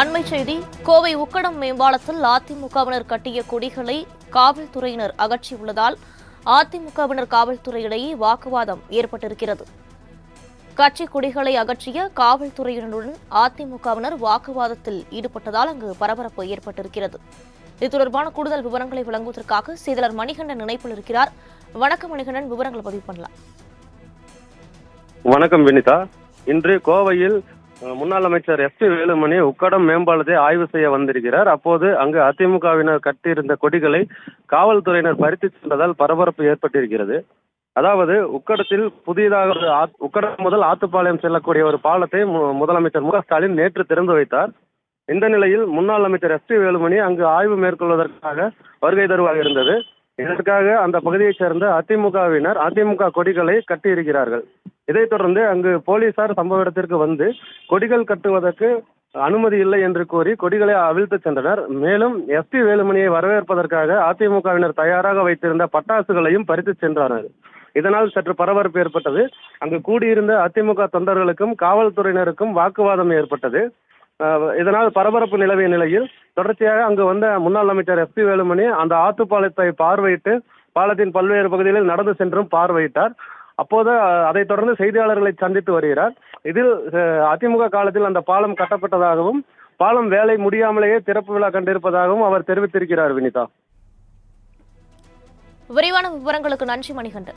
அண்மை செய்தி. கோவை உக்கடம் மேம்பாலத்தில் அதிமுகவினர் கட்டிய கொடிகளை காவல்துறையினர் அகற்றியுள்ளதால் அதிமுகவினர் காவல்துறையிடையே வாக்குவாதம் ஏற்பட்டிருக்கிறது. கட்சி கொடிகளை அகற்றிய காவல்துறையினருடன் அதிமுகவினர் வாக்குவாதத்தில் ஈடுபட்டதால் அங்கு பரபரப்பு ஏற்பட்டிருக்கிறது. இது தொடர்பான கூடுதல் விவரங்களை வழங்குவதற்காக செய்தியாளர் மணிகண்டன் இணைப்பில் இருக்கிறார். வணக்கம் மணிகண்டன், விவரங்களை பதிவு பண்ணலாம். வணக்கம் வினிதா. இன்று கோவையில் முன்னாள் அமைச்சர் எஸ்.பி. வேலுமணி உக்கடம் மேம்பாலத்தை ஆய்வு செய்ய வந்திருக்கிறார். அப்போது அங்கு அதிமுகவினர் கட்டியிருந்த கொடிகளை காவல்துறையினர் பறித்து சென்றதால் பரபரப்பு ஏற்பட்டிருக்கிறது. அதாவது உக்கடத்தில் புதிதாக உக்கடம் முதல் ஆத்துப்பாளையம் செல்லக்கூடிய ஒரு பாலத்தை முதலமைச்சர் மு.க.ஸ்டாலின் நேற்று திறந்து வைத்தார். இந்த நிலையில் முன்னாள் அமைச்சர் எஸ்.பி. வேலுமணி அங்கு ஆய்வு மேற்கொள்வதற்காக வருகை தருவாக இருந்தது. இதற்காக அந்த பகுதியைச் சேர்ந்த அதிமுகவினர் அதிமுக கொடிகளை கட்டியிருக்கிறார்கள். இதைத் தொடர்ந்து அங்கு போலீசார் சம்பவ இடத்திற்கு வந்து கொடிகள் கட்டுவதற்கு அனுமதி இல்லை என்று கூறி கொடிகளை அவிழ்த்து சென்றனர். மேலும் எஸ்.பி. வேலுமணியை வரவேற்பதற்காக அதிமுகவினர் தயாராக வைத்திருந்த பட்டாசுகளையும் பறித்து சென்றனர். இதனால் சற்று பரபரப்பு ஏற்பட்டது. அங்கு கூடியிருந்த அதிமுக தொண்டர்களுக்கும் காவல்துறையினருக்கும் வாக்குவாதம் ஏற்பட்டது. இதனால் பரபரப்பு நிலவிய நிலையில் தொடர்ச்சியாக அங்கு வந்த முன்னாள் அமைச்சர் எஸ்.பி. வேலுமணி அந்த ஆத்துப்பாலத்தை பார்வையிட்டு பாலத்தின் பல்வேறு பகுதிகளில் நடந்து சென்றும் பார்வையிட்டார். அப்போது அதைத் தொடர்ந்து செய்தியாளர்களை சந்தித்து வருகிறார். இதில் அதிமுக காலத்தில் அந்த பாலம் கட்டப்பட்டதாகவும் பாலம் வேலை முடியாமலேயே திறப்பு விழா கண்டிருப்பதாகவும் அவர் தெரிவித்திருக்கிறார். வினிதா, விரிவான விவரங்களுக்கு நன்றி மணிகண்டன்.